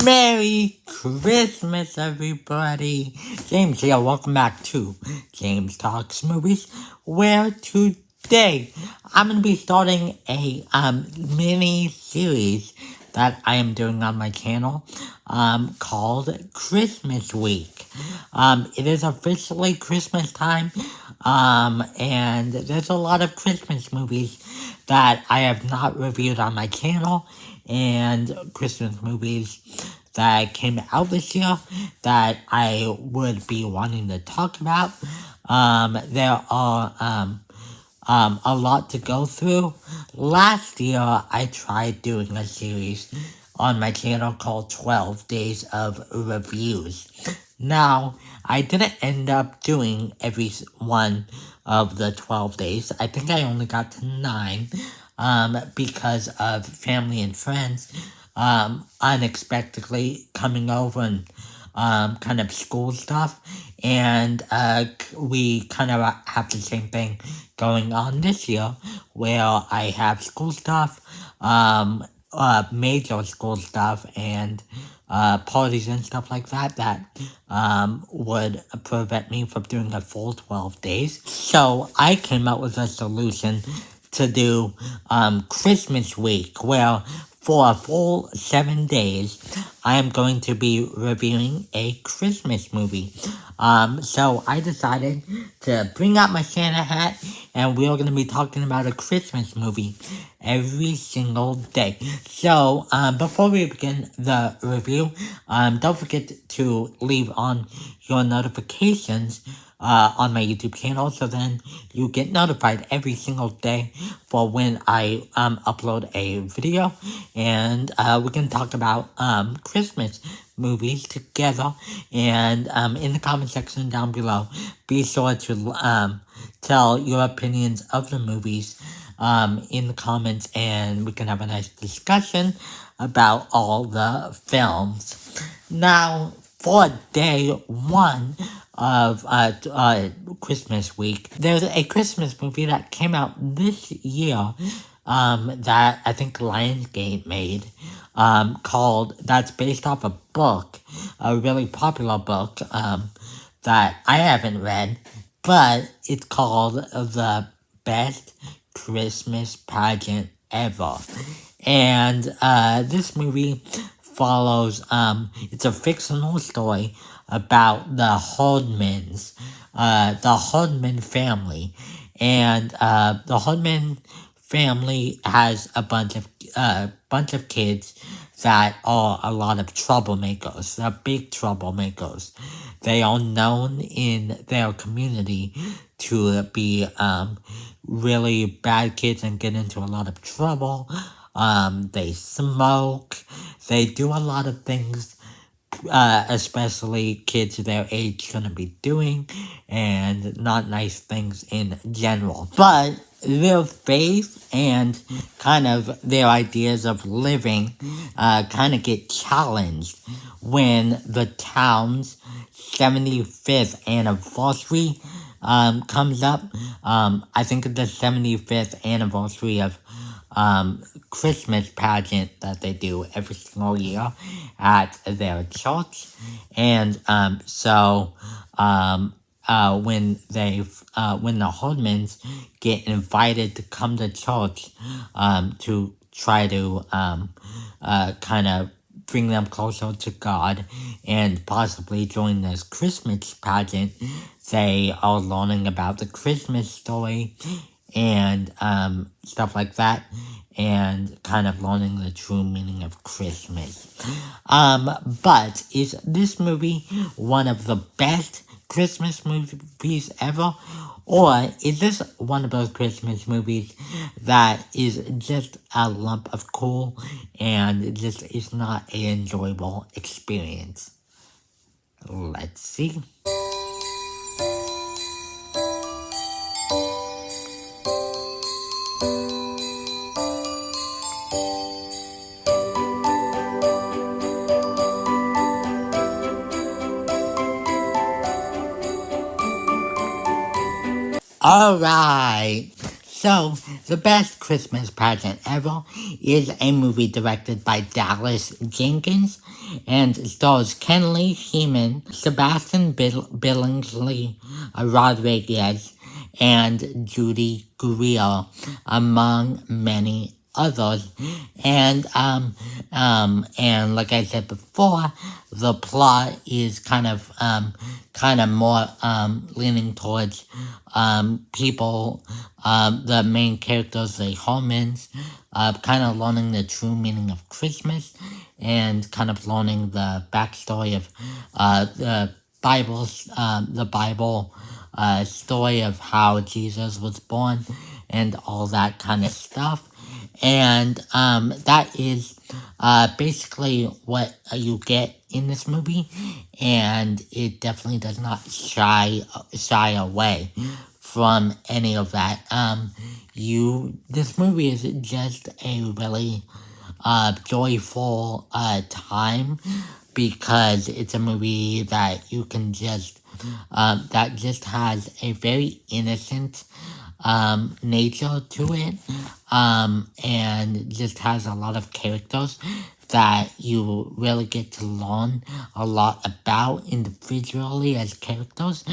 Merry Christmas, everybody! James here. Welcome back to James Talks Movies, where today I'm going to be starting a mini series that I am doing on my channel called Christmas Week. It is officially Christmas time, and there's a lot of Christmas movies that I have not reviewed on my channel, and Christmas movies that came out this year that I would be wanting to talk about. There are a lot to go through. Last year, I tried doing a series on my channel called 12 Days of Reviews. Now, I didn't end up doing every one of the 12 days. I think I only got to 9 because of family and friends unexpectedly coming over and kind of school stuff. And we kind of have the same thing going on this year where I have school stuff, major school stuff, and parties and stuff like that would prevent me from doing a full 12 days. So I came up with a solution to do Christmas week, where for a full 7 days, I am going to be reviewing a Christmas movie. So I decided to bring out my Santa hat, and we're going to be talking about a Christmas movie every single day. So, before we begin the review, don't forget to leave on your notifications on my YouTube channel, so then you get notified every single day for when I upload a video, and we can talk about Christmas movies together. And in the comment section down below, be sure to tell your opinions of the movies in the comments, and we can have a nice discussion about all the films. Now, for day 1 of Christmas week, there's a Christmas movie that came out this year that I think Lionsgate made, that's based off a book, a really popular book that I haven't read, but it's called The Best Christmas Pageant Ever. And this movie follows, it's a fictional story about the Hardman family. And the Hardman family has a bunch of kids that are a lot of troublemakers. They're big troublemakers. They are known in their community to be really bad kids and get into a lot of trouble. They smoke. They do a lot of things, especially kids their age shouldn't be doing, and not nice things in general. But their faith and kind of their ideas of living kind of get challenged when the town's 75th anniversary comes up. I think it's the 75th anniversary of Christmas pageant that they do every single year at their church. And so when the Hardmans get invited to come to church to try to kind of bring them closer to God and possibly join this Christmas pageant, they are learning about the Christmas story and stuff like that, and kind of learning the true meaning of Christmas. But is this movie one of the best Christmas movies ever? Or is this one of those Christmas movies that is just a lump of coal and just is not an enjoyable experience? Let's see. Alright, so The Best Christmas Pageant Ever is a movie directed by Dallas Jenkins, and stars Kenley Heeman, Sebastian Billingsley Rodriguez, and Judy Greer, among many others. And and like I said before, the plot is kind of more leaning towards people, the main characters, the Holmans, kind of learning the true meaning of Christmas, and kind of learning the backstory of the Bible story of how Jesus was born, and all that kind of stuff. And that is basically what you get in this movie, and it definitely does not shy away from any of that. This movie is just a really joyful time, because it's a movie that you can just that just has a very innocent nature to it, and just has a lot of characters that you really get to learn a lot about individually as characters,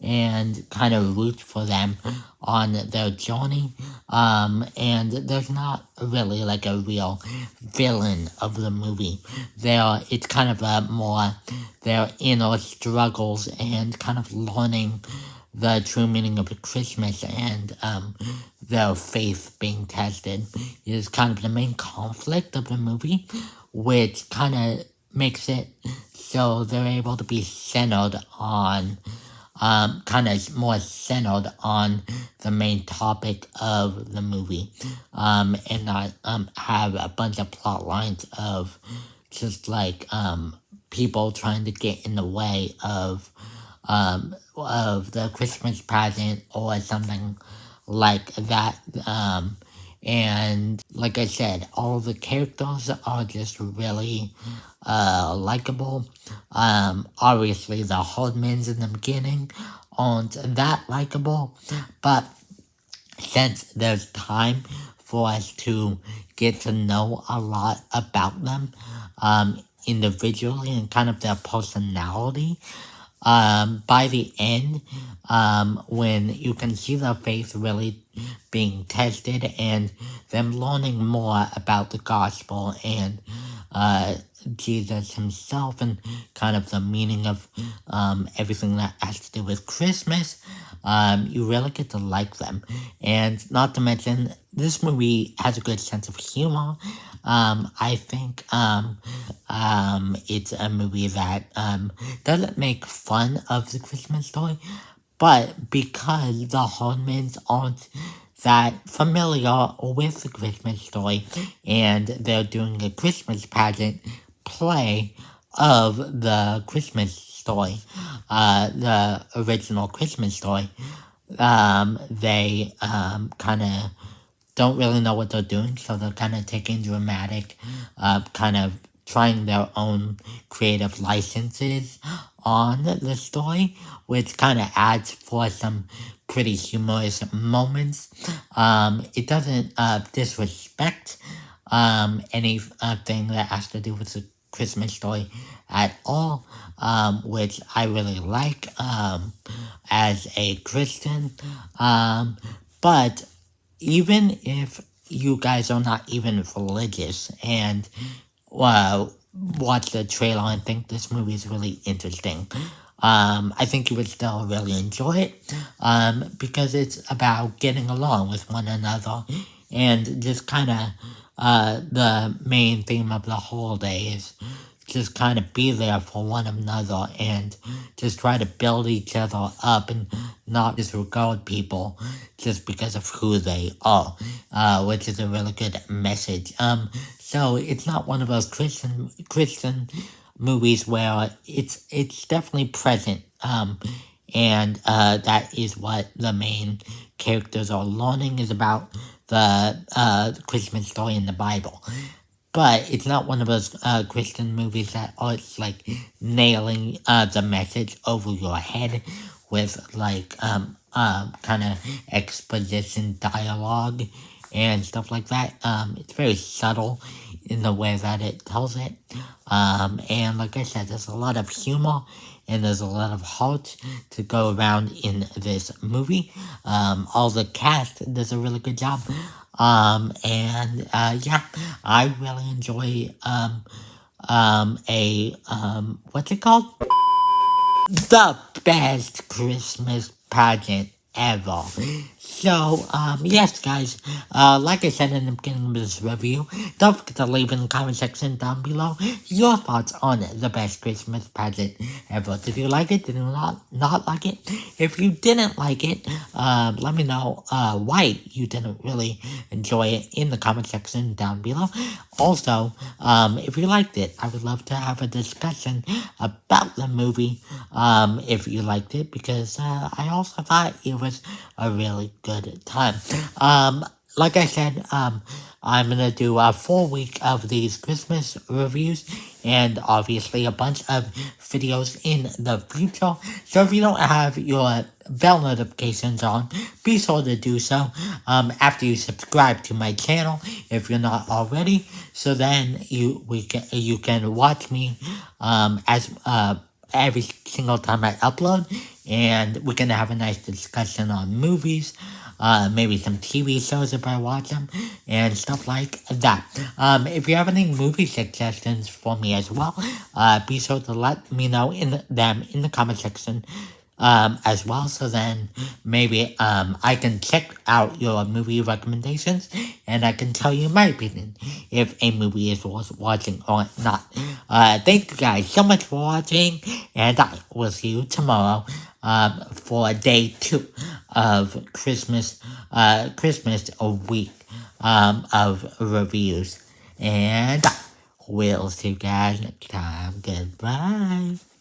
and kind of root for them on their journey. And there's not really like a real villain of the movie. It's kind of a more their inner struggles, and kind of learning the true meaning of Christmas, and their faith being tested is kind of the main conflict of the movie, which kind of makes it so they're able to be centered on, kind of more centered on the main topic of the movie, and not have a bunch of plot lines of just like people trying to get in the way of the Christmas pageant or something like that. And like I said, all the characters are just really likable. Obviously, the Hardmans in the beginning aren't that likable, but since there's time for us to get to know a lot about them individually, and kind of their personality, by the end, when you can see their faith really being tested, and them learning more about the gospel, and Jesus himself, and kind of the meaning of everything that has to do with Christmas, you really get to like them. And not to mention, this movie has a good sense of humor. I think it's a movie that doesn't make fun of the Christmas story, but because the Hardmans aren't that familiar with the Christmas story, and they're doing a Christmas pageant play of the Christmas story, the original Christmas story, they kind of don't really know what they're doing, so they're kind of taking dramatic, kind of trying their own creative licenses on the story, which kind of adds for some pretty humorous moments. It doesn't disrespect anything that has to do with the Christmas story at all, which I really like as a Christian. But even if you guys are not even religious, and watch the trailer and think this movie is really interesting, I think you would still really enjoy it, because it's about getting along with one another, and just kind of the main theme of the holiday is just kind of be there for one another, and just try to build each other up, and not disregard people just because of who they are, which is a really good message. So it's not one of those Christian movies where it's definitely present, and that is what the main characters are learning, is about the Christmas story in the Bible. But it's not one of those Christian movies that are like nailing the message over your head with like kind of exposition dialogue, and stuff like that. It's very subtle in the way that it tells it. And like I said, there's a lot of humor and there's a lot of heart to go around in this movie. All the cast does a really good job. Yeah, I really enjoy what's it called? The best Christmas pageant ever. So, yes, guys, like I said in the beginning of this review, don't forget to leave in the comment section down below your thoughts on the best Christmas pageant ever. Did you like it? Did you not like it? If you didn't like it, let me know, why you didn't really enjoy it in the comment section down below. Also, if you liked it, I would love to have a discussion about the movie, if you liked it, because I also thought it was a really good time. Like I said, I'm gonna do a full week of these Christmas reviews and obviously a bunch of videos in the future. So if you don't have your bell notifications on, be sure to do so after you subscribe to my channel if you're not already. So then you can watch me as every single time I upload, and we can have a nice discussion on movies, maybe some TV shows if I watch them, and stuff like that. If you have any movie suggestions for me as well, be sure to let me know in them in the comment section as well, so then maybe I can check out your movie recommendations and I can tell you my opinion if a movie is worth watching or not. Thank you guys so much for watching, and I will see you tomorrow for day 2 of Christmas a week of reviews, and we'll see you guys next time. Goodbye.